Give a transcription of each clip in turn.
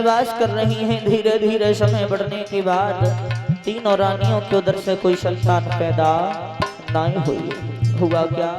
निवास कर रही हैं। धीरे धीरे समय बढ़ने के बाद तीनों रानियों के उधर से कोई संतान पैदा नहीं हुई। हुआ क्या?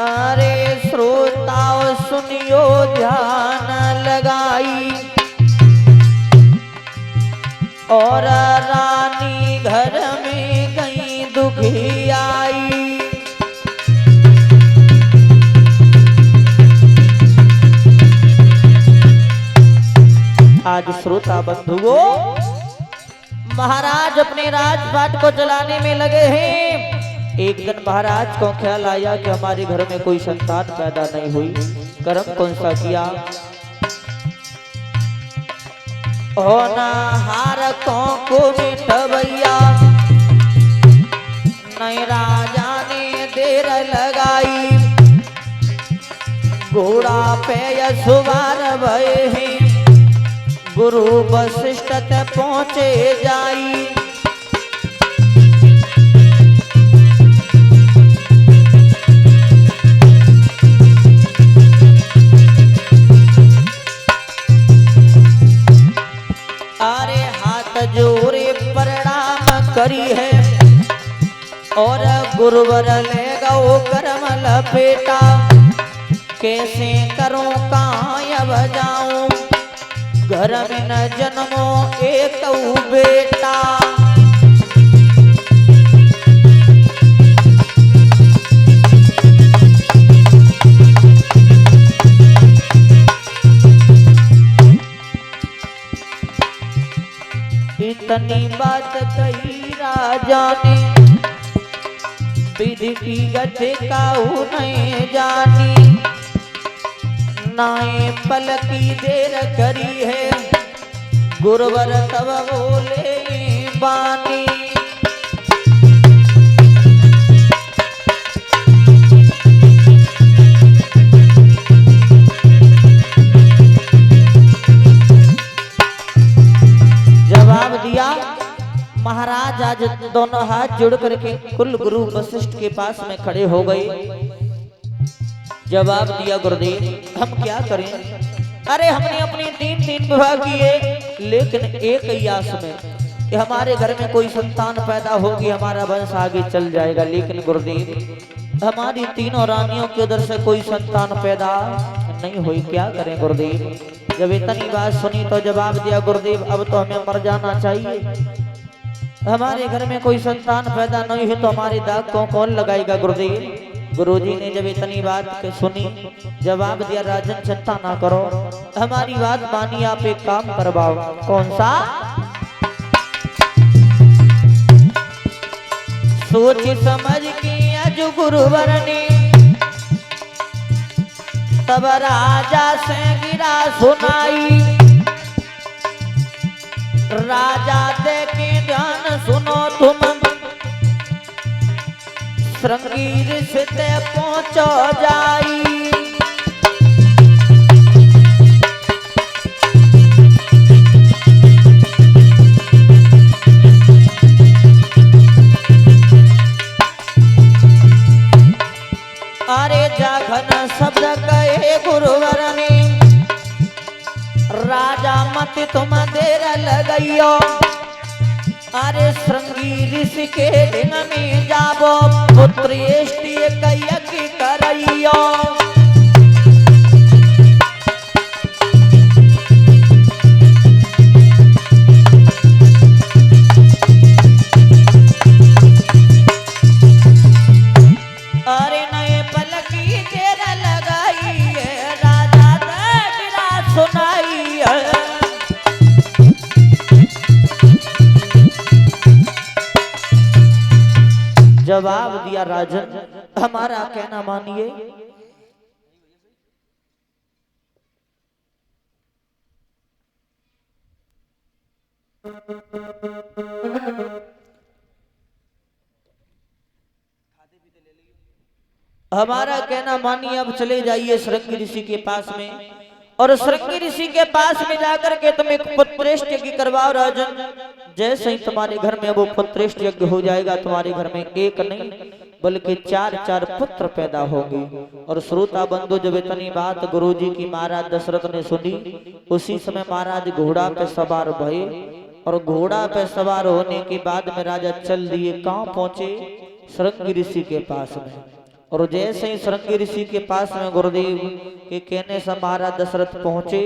अरे श्रोताओ सुनियो ध्यान लगाई, और रानी घर में गई दुखी आई। आज श्रोता बंधुओं, महाराज अपने राजपाट को चलाने में लगे हैं। एक दिन महाराज को ख्याल आया कि हमारे घर में कोई संतान पैदा नहीं हुई। कर्म कौन सा किया? होनहार को मिठवैया, नई राजा ने देर लगाई। घोड़ा पे सुवार भये हैं, गुरु वशिष्ठ तक पहुँचे जाई। अरे हाथ जोड़े प्रणाम करी है, और गुरुवर ले गो कर्म लपेटा। कैसे करूं कायब जाऊं, घर में न जन्मो एक बेटा। इतनी बात कही राजा ने, विधि की गति काऊ नहीं जानी। नाए पल की देर करी है, गुरुवर तब बोले बानी। जवाब दिया महाराज। आज दोनों हाथ जोड़ करके कुल गुरु वशिष्ठ के पास में खड़े हो गए। जवाब दिया गुरुदेव, हम क्या करें? अरे हमने अपने तीन विवाह किए, लेकिन एक ही आस में कि हमारे घर में कोई संतान पैदा होगी, हमारा वंश आगे चल जाएगा। लेकिन गुरुदेव, हमारी तीनों रानियों के उधर से कोई संतान पैदा नहीं हुई। क्या करें गुरुदेव? जब इतनी बात सुनी तो जवाब दिया गुरुदेव, अब तो हमें मर जाना चाहिए। हमारे घर में कोई संतान पैदा नहीं है तो हमारे दाग को कौन लगाएगा गुरुदेव? गुरुजी ने जब इतनी बात सुनी, जवाब दिया राजन चिंता ना करो, हमारी बात मानिए, आप एक काम करवाओ। कौन सा? सोच समझ के अज गुरुवर ने तब राजा से गिरा सुनाई। राजा दे के ध्यान सुनो तुम, श्रृंगीर से पहुंचो जाई। अरे जाघन शब्द कहे गुरुवर ने, राजा मत तुम देर लगइयो। अरे श्रृंगी ऋषि के दिन में जाबो, पुत्रेष्टि यज्ञ करइयो। अरे नए पल की देर लगाई है, राजा दीरा सुनाई है। जवाब दिया राजन, हमारा कहना मानिए। हमारा कहना मानिए, अब चले जाइए श्रृंगी ऋषि के पास में, और श्रृंगी ऋषि के पास में जाकर के तुम एक पुत्रेष्ट यज्ञ करवाओ राजन। जैसे ही तुम्हारे घर में वो पुत्रेष्ट यज्ञ हो जाएगा, तुम्हारे घर में एक नहीं बल्कि 4 पुत्र पैदा होंगे। और श्रोता बंधु जब इतनी बात गुरुजी की महाराज दशरथ ने सुनी, उसी समय महाराज घोड़ा पे सवार भये और घोड़ा पे सवार होने के बाद में राजा चल दिए। कहाँ पहुंचे? शृंगी ऋषि के पास में। और जैसे ही शृंगी ऋषि के पास में गुरुदेव के कहने से महाराज दशरथ पहुंचे,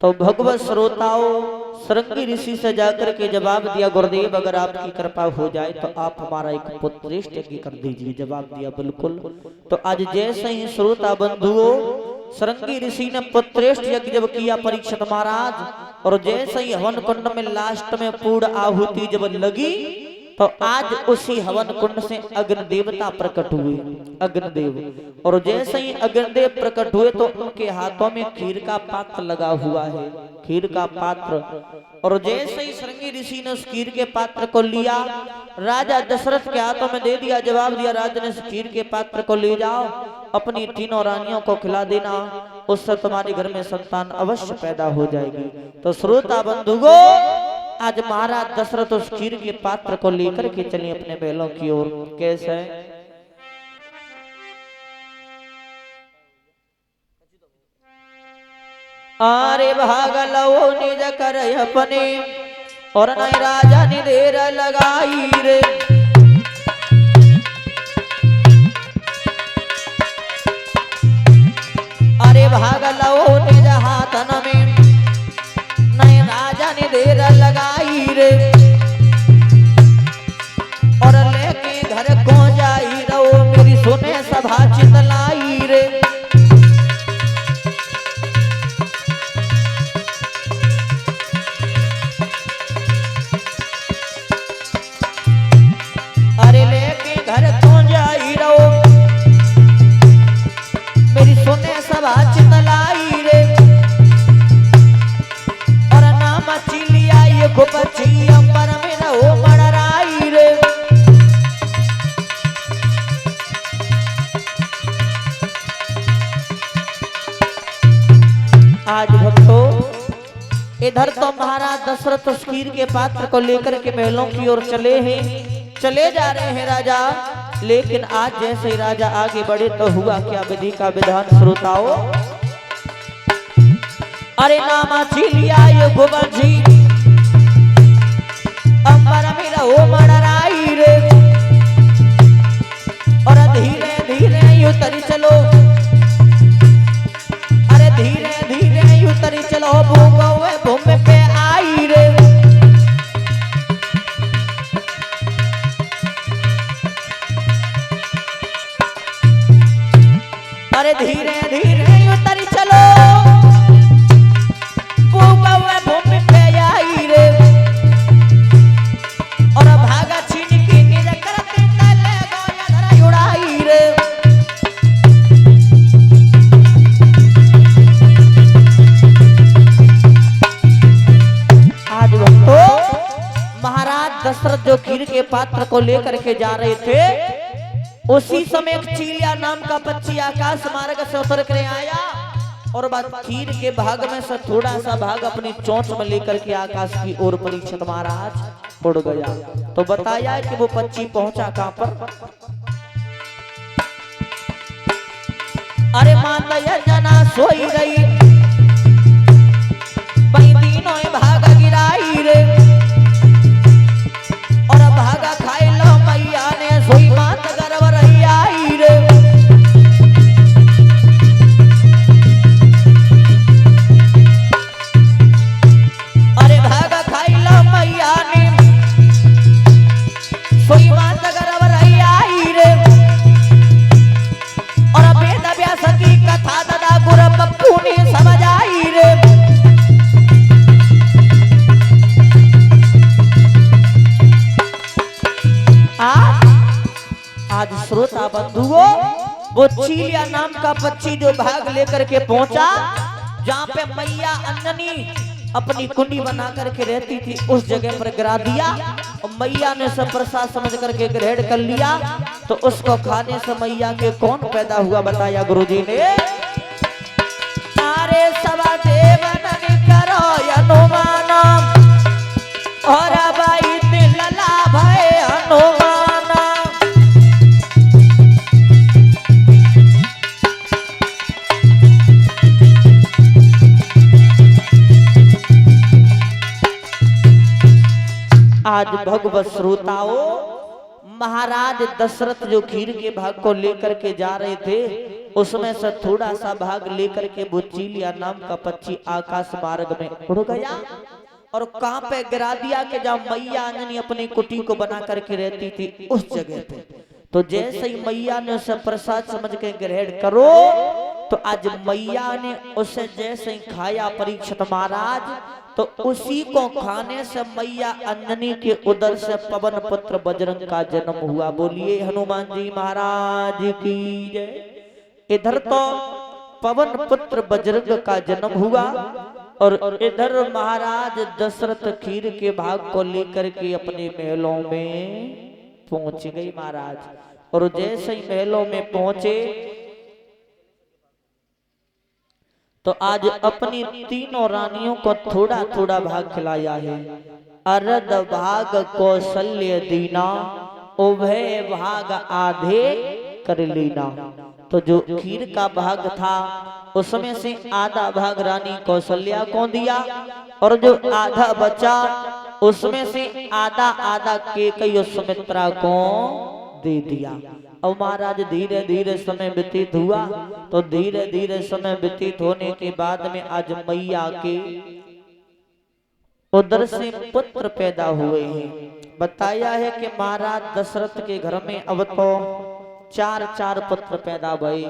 तो भगवत श्रोताओं शृंगी ऋषि से जाकर के जवाब दिया, गुरुदेव अगर आपकी कृपा हो जाए तो आप हमारा एक पुत्रेष्ट यज्ञ कर दीजिए। जवाब दिया बिल्कुल। तो आज जैसे ही श्रोता बंधुओं शृंगी ऋषि ने पुत्रेष्ट यज्ञ जब किया परीक्षित महाराज, और जैसे ही हवन कुंड में लास्ट में पूर्ण आहुति जब लगी, तो आज उसी हवन कुंड से अग्नि देवता प्रकट हुए, अग्निदेव। और जैसे ही अग्निदेव प्रकट हुए तो उनके हाथों में खीर का पात्र लगा हुआ है, खीर का पात्र। और जैसे ही शृंगी ऋषि ने उस खीर के पात्र को लिया, राजा दशरथ के हाथों में दे दिया। जवाब दिया, राजा ने इस खीर के पात्र को ले जाओ, अपनी तीनों रानियों को खिला देना, उससे तुम्हारे घर में संतान अवश्य पैदा हो जाएगी। तो श्रोता बंधुओं आज महाराज दशरथ उस खीर के पात्र को लेकर के चले अपने महलों की ओर। कैसे? आरे भागलो निज कर अपने, और नहीं राजा ने देर लगाई रे। अरे भागलो निज हाथन में, नहीं राजा ने देर लगाई रे। और लेके घर को जाई रहो, मेरी सुने सभा चितलाई रे। अरे लेके घर को जाई रहो, मेरी सुने सभा चितलाई रे। मछलिया ये गुपची अंबर में न हो मड़राई रे। आज भक्तों इधर तो महाराज दशरथ उस खीर के पात्र को लेकर के महलों की ओर चले हैं, चले जा रहे हैं राजा। लेकिन आज जैसे ही राजा आगे बढ़े तो हुआ क्या? विधि का विधान श्रोताओं। अरे नामा चिलिया ये गुबजी अंबर में रहो मड़राई रे। और धीरे धीरे उतरी चलो, अरे धीरे धीरे उतरी चलो, भूगवे भूमि पे आई रे। अरे धीरे धीरे उतरी चलो, भूमि पे आई रे। और भागा छीन की निज करते तले गोया धरा उड़ाई रे। आज भक्तों महाराज दशरथ जो खीर के पात्र को लेकर के जा रहे थे, उसी समय एक चीलिया नाम का पक्षी आकाश मार्ग से उतर कर आया और बात खीर के भाग में से थोड़ा सा भाग अपनी चोंच में लेकर के आकाश की ओर परीक्षित महाराज उड़ गया। तो बताया कि वो पक्षी पहुंचा कहां पर? अरे माता जना सोई रही, वही तीनों भाग गिराई रे। और भागा खाई लो मैया ने, सोई माता गर्व रही आई रे। अरे भागा खाई लो मैया ने, सोई माता गर्व रही आई रे। और वेद व्यास की कथा दादा गुरु पप्पू ने समझ आई रे। आज श्रोता बंधुओं वो चीलिया नाम का पक्षी जो भाग लेकर के पहुंचा, जहाँ पे मैया अन्ननी अपनी कुंडी बना करके रहती थी, उस जगह पर गिरा दिया। और मैया ने सब प्रसाद समझ करके ग्रहण कर लिया। तो उसको खाने से मैया के कौन पैदा हुआ? बताया गुरुजी ने। अरे सवा देवन करो अनुमान, और भाई दिल ला भय अनु आज भगवत श्रोताओं, महाराज दशरथ जो खीर के भाग को लेकर के जा रहे थे, उसमें से थोड़ा सा भाग लेकर के बुच्चीलिया नाम का पक्षी आकाश मार्ग में उड़ गया और कहां पे गिरा दिया कि जहां मैया अंजनी अपनी कुटी को बना करके रहती थी उस जगह पे। तो जैसे ही मैया ने उसे प्रसाद समझ के ग्रहण करो, तो आज मैया ने उसे जैसे ही खाया परीक्षित महाराज, तो उसी को खाने से मैया अंजनी के उदर से पवन पुत्र बजरंग का जन्म हुआ। बोलिए हनुमान जी महाराज की जय। इधर तो पवन पुत्र बजरंग का जन्म हुआ और इधर महाराज दशरथ खीर के भाग को लेकर के अपने महलों में पहुंच गई महाराज। और जैसे ही महलों में पहुंचे तो आज अपनी तीनों रानियों को थोड़ा थोड़ा भाग खिलाया है। अर्ध भाग कौशल्य दीना, उभय भाग आधे कर लीना। तो जो खीर का भाग था उसमें से आधा भाग रानी कौशल्या को दिया और जो आधा बचा उसमें से आधा आधा केकई सुमित्रा को दे दिया। और महाराज धीरे धीरे समय व्यतीत हुआ, तो धीरे धीरे समय व्यतीत होने के बाद में आज मैया के उदर से पुत्र पैदा हुए हैं। बताया है कि महाराज दशरथ के घर में अब तो चार चार पुत्र पैदा भये।